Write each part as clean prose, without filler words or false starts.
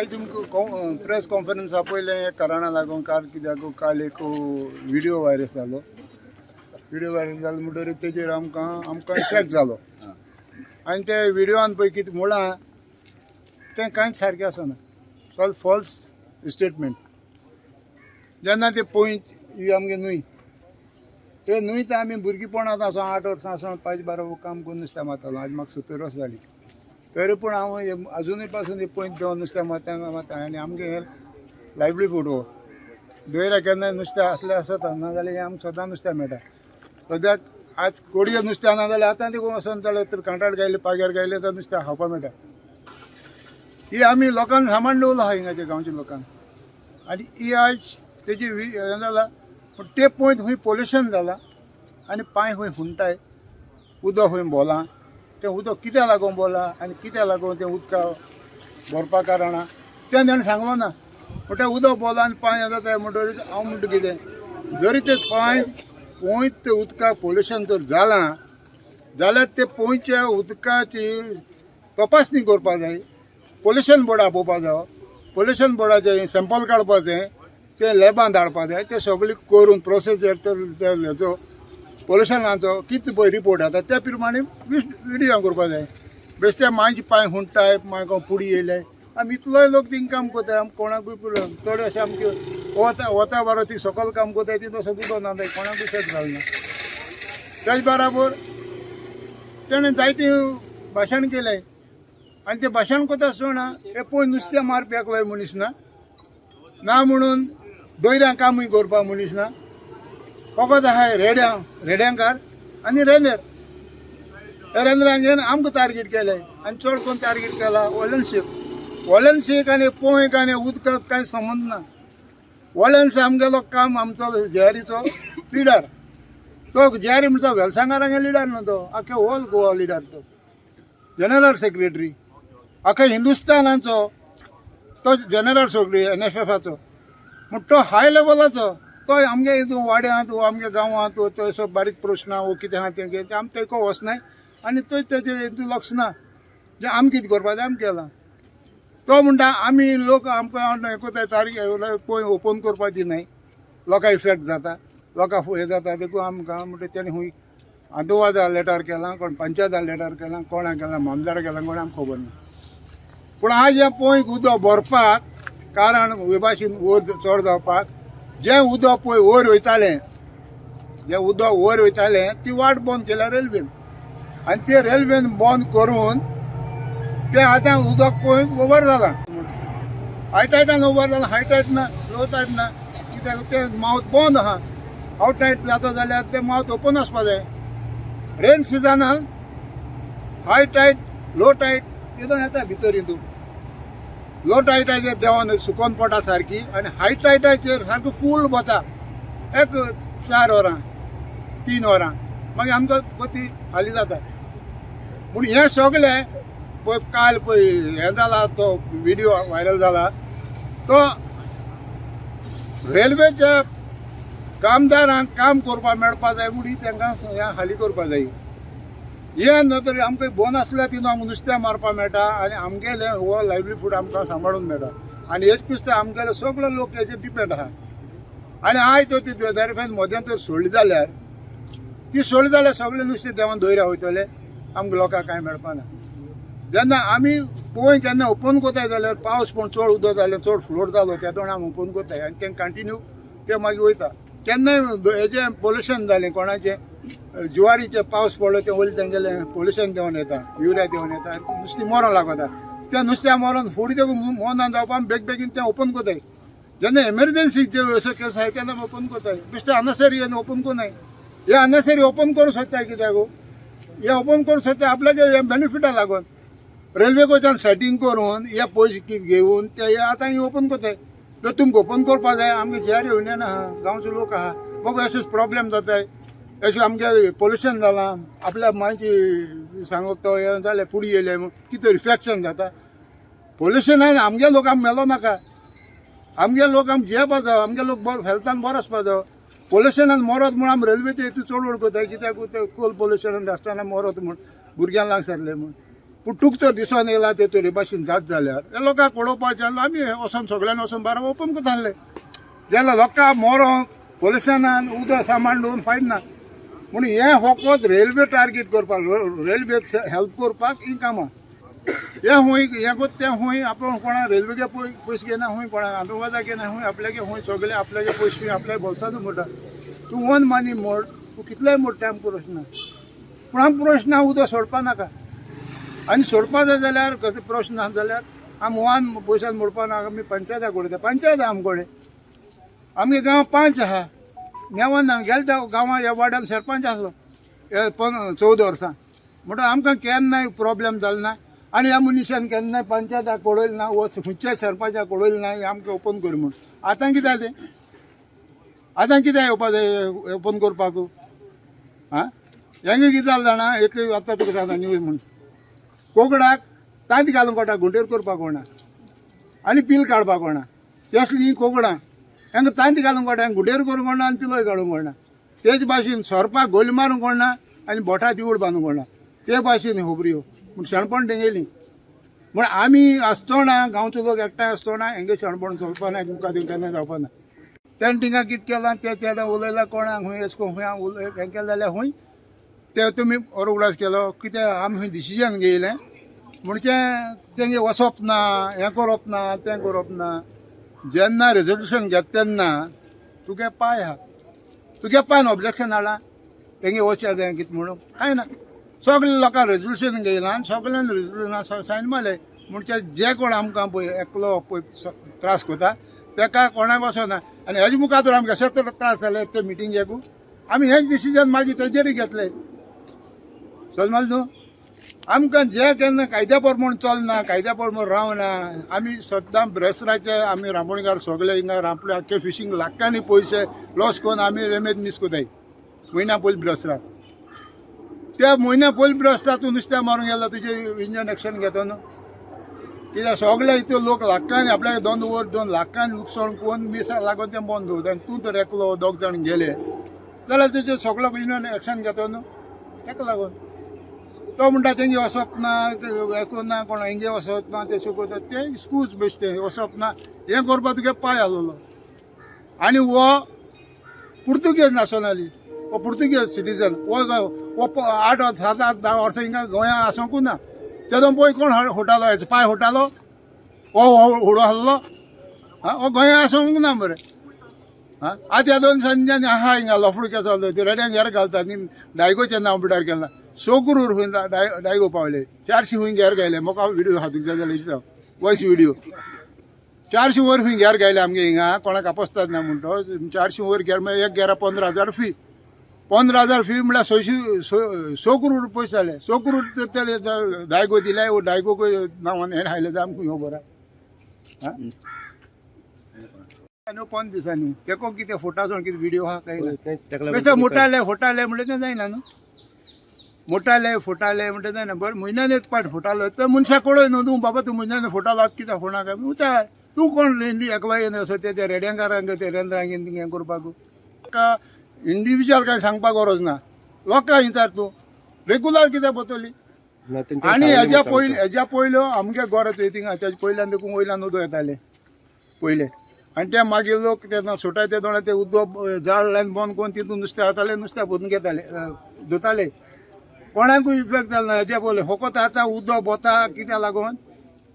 आज तुमकां प्रेस कॉन्फरन्सा पयलें एक कारणां लागून काल एक व्हिडिओ व्हायरल जालो. व्हिडिओ व्हायरल जालो म्हणटरीत तेजेर आमकां इफेक्ट जालो. आनी ते व्हिडिओन पळय कितें म्हळां तें कांयच सारकें आसना. Solve false statement. जेन्ना ते पॉयंट ही आमगे न्हंय, ते न्हंयत आमी भुरगेपणांत आसूं 8 वर्सां आसूं 5-12 काम करून नुस्तें मारतालो. आज म्हाका 70 वर्सां जालीं. तरी पूण हांव अजुनूय पासून पॉयंट देंवन नुस्तें मारता आनी आमगे हे लायव्हलीहूड हो दोयऱ्या केन्नाय नुस्तें आसलें आसता ना जाल्यार हें आमकां सदां नुस्तें मेळटा. सद्याक आज कोडये नुस्तें ना जाल्यार आतां देखून वचोन जाल्यार तर कांटाळ गायले पाग्यार गायले तर नुस्तें खावपाक मेळटा. ही आमी लोकांक सांबाळून दवरलो आहा हिंगाच्या गांवच्या लोकांक. आनी ही आज तेजी हें जाला पूण ते पॉयंट खंय पोल्युशन जाला आनी पांय खंय हुंटाय, उदक खंय बोलां. तें उदक कित्याक लागून बोलां आनी कित्याक लागून तें उदका भरपा कारणां तें ताणें सांगलो ना. म्हणटा उदक बोलां आनी पांय जाता म्हणटरीच हांव म्हणटा कितें जरी ते पॉयंट ते उदकाक पोल्युशन जर जालां जाल्यार ते पॉयंटच्या उदकाची तपासणी करपाक जाय. पोल्युशन बोर्डाक पळोवपाक जाय. पोल्युशन बोर्डाचें सॅम्पल काडपाचें तें लॅबान धाडपाक जाय. तें सगळें करून प्रोसेस तर हेचो पोल्युशनाचो कितें पळय रिपोर्ट येता त्या प्रमाणे व्हिडियो करपाक जाय. बेश्टे मांयचे पांय हुंटाय मागीर पुडी येयले आमी इतलोय लोक थिंग काम करताय. आमकां कोणाकूय पुरलं चड अशें आमचे वता बारा ती सकयल काम करताय ती तसो उदक ना कोणाकूय शेत घालना. तेच बराबर तेणें जायतें भाशण केलें आनी तें भाशण करता आसतना हे पळय नुस्तें मारपी एकलोय मनीस ना म्हणून दोयऱ्यां कामूय करपाक मनीस ना. फकत आहाय रेड्यांकार आनी रेंदेर. हे रेंद्रांगेन आमकां टार्गेट केलें आनी चड कोण टार्गेट केला वॉलन्सीक आनी पोंयक आनी उदकाक कांय संबंद ना. वॉलन्स आमगेलो काम आमचो जेआरीचो लिडर. तो जेआरी म्हणटा वेलसांगारांगे लिडर न्हू तो आख्या होल गोवा लिडर. तो जनरल सेक्रेटरी आख्या हिंदुस्तानाचो तो जनरल सेक्रेटरी NFFाचो. पूण तो हाय लेवलाचो तो आमगे हितून वाड्यांत वो आमगे गांवांत वो तो बारीक प्रश्न वो कितें आहा तें आमी तेको वचनाय आनी तो तेजे हितून लक्ष ना. जे आमी कितें करपा जाय आमी केलां. तो म्हणटा आमी लोक आमकां हें कोताय तारीख पळय ओपन करपाक दिनाय. लोकां इफेक्ट जाता लोकां हें जाता देखून आमकां म्हणटा तेणें खंय आदोवादा लेटर केलां कोण पंचायता लेटर केलां कोणाक केलां मामदार केलां कोण आमकां खबर ना. पूण आज हें पळय उदक भरपाक कारण हे भाशेन वयर चड जावपाक जें उदक पळय वयर वयतालें ती वाट बंद केल्या रेल्वेन. आनी ते रेल्वेन बंद करून तें आतां उदक पळय ओवर जालां. हाय टायटान ओवर जालां. हाय टायट ना लो टायट ना कित्याक तें मावथ बंद आहा. हाव टायट जाता जाल्यार तें मावथ ओपन आसपा जाय. रेन सिजनान हाय टायट लो टायट तितून येता भितर हितून. लो टायटाचेर देंवन सुकोन पडटा सारकी आनी हाय टायटाचेर सारको फूल वता एक 4 वरां 3 वरां मागीर आमकां गती हाली जाता. पूण हें सगळें पळय काल पळय हें जाला तो व्हिडिओ व्हायरल जाला तो रेल्वेच्या कामदारांक काम करपाक मेळपा जाय म्हणून तांकां हें हाली करपा जाय. हें न्हू तरी आमकां बंद आसल्या तितून आमकां नुस्तें मारपाक मेळटा आनी आमगेलें हो लायव्हलीहूड आमकां सांबाळूंक मेळटा. आनी हेच कुस्तें आमगेले सगळे लोक हेचेर डिपेंड आहा. आनी आयज तो ती देरफेन मदें तर सोडली जाल्यार सगळें नुस्तें देंवन दोयऱ्या वयतलें आमकां लोकांक कांय मेळपा ना. जेन्ना आमी पळय केन्ना ओपन कोताय जाल्यार पावस पूण चड उदक जालें चड फ्लोट जालो त्या तोंड आमी ओपन कोताय आनी तें कंटिन्यू तें मागीर वयता. केन्नाय हेजें पोल्युशन जालें कोणाचें जुवारीचें पावस पडलो तें वयलें तेंगेलें पोल्युशन देंवन येता युरिया देंवन येता नुस्तें मरोंक लागता. त्या नुस्त्या मरोन फुडें तें मोना जावपाक बेगीन तें ओपन कोताय. जेन्ना एमर्जन्सी असो केस आहाय तेन्ना ओपन कोताय. बेश्टें अननेसरी ओपन कोनाय. हे अननेसरी ओपन करूं सोदताय कित्याक हे ओपन करूं सोदताय आपल्याक हे बेनिफिटा लागून. रेल्वे कोचान सेटींग करून हे पयशे कितें घेवन ते आतां ओपन कोताय. तर तुमकां ओपन करपा जाय. आमगे जेआर युनियन आहा गांवचे लोक आहा बघ अशेंच प्रॉब्लेम जाताय. अशें आमगे पोल्युशन जालां आपल्या मांयची सांगोक तो हें जालें पुडी येयले कितें रिफ्लेक्शन जाता. पोल्युशनान आमगे लोक आमी मेलो नाका. आमगे लोक आमी जियेवपा जाय. आमगे लोक हेल्थान बरो आसपा जाय. पोल्युशनान मरत म्हूण आमी रेल्वेचे हितून चड वड कोताय कित्याक ते कोल पोल्युशनान आसतना मरत म्हूण भुरग्यां लाग सरले म्हूण. पूण टूक तर दिसून येयला ते तरे भाशेन जात जाल्यार हे लोकांक पळोवपाचें आमी वचोन सगळ्यांनी वचोन बारा ओपन करताले जाल्यार लोकांक मोरोंक पोल्युशनान उदक सांबाळून फायद ना म्हणून हे फकत रेल्वे टार्गेट करपाक रेल्वेक हेल्प करपाक ही कामां हे हूंय हे कोत तें हूंय आपूण कोणा रेल्वेगे पयशे घेना हूंय कोणा आंदोलनाक घेना हूंय आपल्यागे हूंय सगळे आपल्यागे पयशे आपल्या बोल्सांत मोडटा तूं वन मानी मोड तूं कितलेय मोड आमकां प्रश्न पूण आमकां प्रश्न उदक सोडपा नाका आनी सोडपा जाय जाल्यार प्रश्न ना जाल्यार आमी वन पयशान मोडपा नाका आमी पंचायताक उडयता पंचायत आहा आमचे आमगे गांव 5 आहा नेवान गेल्या गांवां ह्या वाड्यान सरपंच आसलो हे 14 वर्सां म्हणटा आमकां केन्नाय प्रॉब्लेम जालो ना आनी ह्या मनशान केन्नाय पंचायताक कळयलें ना वो खंयच्याय सरपंचाक कळयलें ना हें आमकां ओपन कर म्हूण आतां कितें तें आतां कितें येवपा जाय ओपन करपाक आं हेंगे कितें जालें जाणा एक आतां तुका सांगता न्यूज म्हूण कोगडाक तांत घालून कोटा घुंटेर करपाक कोणा आनी पील काडपाक कोणा ती असली ही कोगडां हेंका तांत घालूंक कोणा घुंटेर करूंक कोणा आनी पिलोय काडूंक कोणा तेच भाशेन सोरपाक गोली मारूंक कोणा आनी बोटा दिवड बांदूंक कोणा ते भाशेन खबऱ्यो पूण शणपण तेंगेली म्हण आमी आसतना गांवचो लोक एकठांय आसतना हेंगे शणपण चलपा ना तुमकां केन्ना जावपा ना तेणें थिंगा कितें केलां तें उलयलां कोणाक खंय एश कोन खंय उलय हें केलें जाल्यार खंय ते तुमी ओरगडास केलो कितें आमी खंय डिसिजन घेयलें म्हणजे तेंगे वचप ना हें करप ना तें करप ना जेन्ना रेजोल्युशन घेता तेन्ना तुगे पांय आहा तुगे पांयन ऑब्जेक्शन हाडलां तेंगे वचचें जाय कितें म्हणून कांय ना सगळे लोकांक रेजोल्युशन घेयलां आनी सगळ्यांनी रेजोल्युशना सायन मारलें म्हणजे जे कोण आमकां पळय एकलो पळय त्रास करता ताका कोणाक वचना आनी हेजे मुखार तर आमकां अशें तर त्रास जाले ते मिटिंगेक आमी हेंच डिसिजन मागीर तेजेरूय घेतलें समज न्हू आमकां जे केन्ना कायद्या प्रमाण चलना कायद्या प्रमाण रावना आमी सद्दां ब्रेस्टराचे आमी रांपोणकार सगळे हिंगा रांपले आख्खे फिशींग लाखांनी पयशे लॉस करून आमी रेमेद मीस कोताय म्हयन्या पयलीं ब्रेस्टराक त्या म्हयन्या पयलीं ब्रेस्तार तूं नुस्तें मारूंक गेलो तुजें इंजन एक्शन घेता न्हू कित्याक सगळे इतले लोक लाखांनी आपल्याक 2 लाखांनी लुकसाण करून मिसाक लागून तें बंद दवरता आनी तूं तर एकलो 2 जाण गेले जाल्यार तुजें सगळो इंजन एक्शन घेता न्हू ताका लागून तो म्हणटा तेंगे वचप ना हें ना कोण हेंगे वचप ना ते शिकयता ते स्कूज बेश्टे वचप ना हें करपाक तुगे पांय हालोलो आनी वो पुर्तुगेज नॅशनली वो पुर्तुगेज सिटीजन वो 8 7 8 10 वर्सां हिंगा गोंयांत आसूंकू ना तेदो पळय कोण होटालो हेचो पांय होटालो हो होडो हाल्लो आं हो गोंयांत आसूंक ना मरे आं आतां ह्या 2 दिसांनी आहा हिंगा लफडो केसो ते रेड्यान घेर घालता आनी डायगोचें नांव पिड्यार केलां सोकुरूर खंय डायगो पावले 400 खंय घेर गायले म्हाका व्हिडिओ हातूंक जाय जाल्यार दिता वॉयस व्हिडिओ 400 वयर खंय घेर गायले आमगे हिंगा कोणाक आपोसतात ना म्हणटो 400 वयर घेर म्हळ्यार एक घेरा 15,000 फी 15,000 फी म्हळ्यार 100 करोड पयशे जाले 100 करोड ते डायगो दिले डायगो नांवान हें हायले जाय आमकां ह्यो बरा आनी 5 दिसांनी तेको कितें फोटाचो कितें व्हिडिओ आहा काय मोटाले फोटाले म्हणल्यार तें जायना न्हू मोटाले फोटाले म्हणटा जायना बरें म्हयन्यान एक पाट फोटालो तर मनशाक कळय न्हू तूं बाबा तूं म्हयन्यान फोटालो कित्याक फोडा काय उचार तूं कोण एकलो येवन असो ते रेड्यांकारांक ते रेंद्रांक हें करपाक ताका इंडिविज्युअल कांय सांगपाक गरज ना लोकांक विचार तूं रेगुलर कित्याक बतली आनी हेज्या पयल्यो आमगे गोर थिंगा तेजे पयल्यान देखून वयल्यान उदक येतालें पयलें आनी ते मागीर लोक तेन्ना सुटाय ते दोना ते उदक जाळ लायन बंद करून तितून नुस्तें हाडटाले नुस्तें भरून घेताले धुताले कोणाकूय इफेक्ट जालो ना हेजे पयलें फकत आतां उदक बोता कित्याक लागून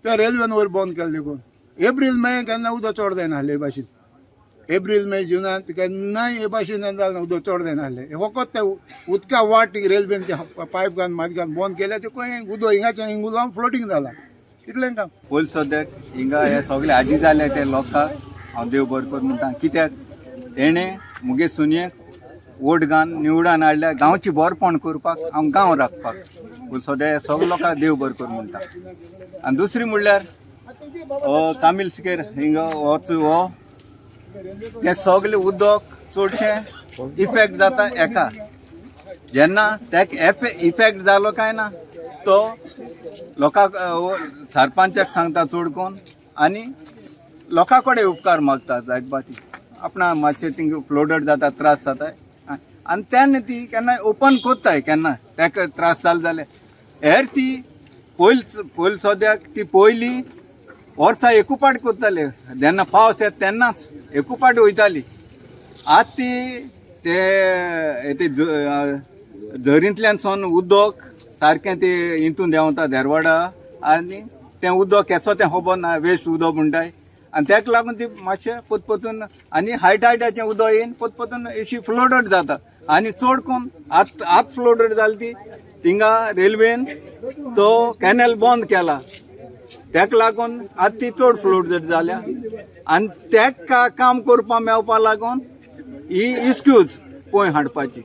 ते रेल्वेन वयर बंद केलें देखून एप्रील मे केन्ना उदक चड जायना हे भाशेन एप्रील मे जुनांत केन्नाय हे भाशेन जालें ना उदक चड जायना हे फकत ते उदका वाट रेल्वेन ते पायप घालून माती घालून बंद केले ते खंय उदक हिंगाचें हिंगुलान फ्लोटींग जालां इतलें काम पयलीं सद्याक हिंगा हे सगळे आजी जाले ते लोकांक हांव देव बरें कर म्हणटा कित्याक तेणे मुगे सुनयेक वोट घालन निवडान हाडल्या गांवची बरपण करपाक हांव गांव राखपाक सद्या सगळे लोकांक देव बरें कर म्हणटा आनी दुसरी म्हणल्यार कामील सिकेर हिंगा हो ते सगळे उदक चडशें इफेक्ट जाता एका जेन्ना तेका इफेक्ट जालो काय ना तो लोकांक सरपंचाक सांगता चड कोन्न आनी लोकां कडेन उपकार मागता जायत बाटी आपणा मातशें थिंग फ्लोडड जाता त्रास जाता आनी तेन्ना ती केन्ना ओपन कोत्ताय केन्ना तेका त्रास जाले जाल्यार हेर ती पयल सद्याक ती पयली वर्सां एकूपाट करताले जेन्ना पावस येता तेन्नाच एकूपाट वयताली. आत ती ते झरींतल्यान सोन उदक सारकें ते हितून देंवता देरवाडा आनी तें उदक केसो तें खबर ना, वेस्ट उदक म्हणटाय. आनी ताका लागून ती मातशें पोतपोतून आनी हायटाचें उदक येवन पोतपोतून अशी फ्लोडड जाता. आनी चड करून आत फ्लोडड जाली ती थिंगा रेल्वेन तो कॅनल बंद केला. ताका लागून आतां ती चड फ्लोडड जाल्या. आनी ताका काम करपा मेळपा लागून ही इस्क्यूज पळय हाडपाची.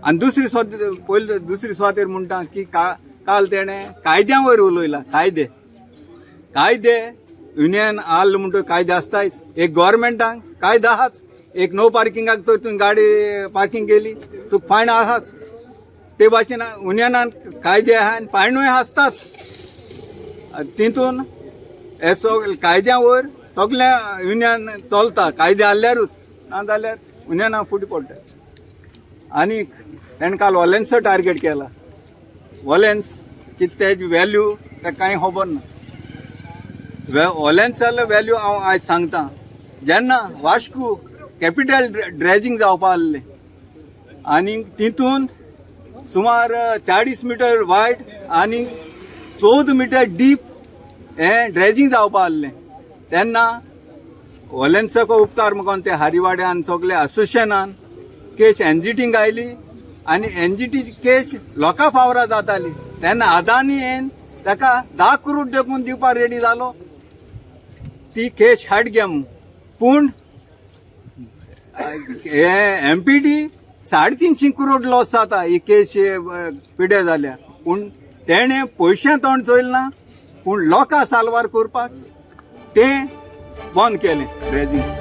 आनी दुसरी स्वातेर म्हणटा की काल तेणें कायद्या वयर उलयला. कायदे युनियन आल्ल म्हणटकीर कायदे आसतायच. एक गव्हर्मेंटाक कायदो आहाच. एक नो पार्किंगाक तर तुवें गाडी पार्किंग केली तुका फायन आहाच. ते भाशेन युनियनान कायदे आहा आनी फायनूय आसताच. तितून हे सगळे कायद्या वयर सगळें युनियन चलता. कायदे आसल्यारूच, ना जाल्यार युनियनाक फुटी पडटा. आनीक ताणें काल वॉलेन्सो टार्गेट केला. वॉलेन्स कितें तेजी वॅल्यू ताका कांय खबर ना. वॉलेन्साचो वॅल्यू हांव आयज सांगता. जेन्ना वास्को कॅपिटल ड्रेजिंग जावपा आसलें आनी तितून सुमार 40 मिटर वायड आनी 14 मिटर डीप हें ड्रेजिंग जावपा आसलें तेन्ना वॉलेन्साचो उपकार म्हणून ते हारीवाड्यान सगळे असोसिएशनान केस एनजीटीक आयली आनी एनजीटीची केस लोकां फावरा जाताली. तेन्ना अदानी येवन ताका 10 करोड देखून दिवपाक रेडी जालो. ती केस हाड घे म्हूण. पूण हे MPD 350 करोड लॉस जाता ही केस पिड्यार जाल्या. पूण तेणें पयशे तोंड चोयल ना, पूण लोकां साल्वार करपाक तें बंद केलें ड्रेजिंग.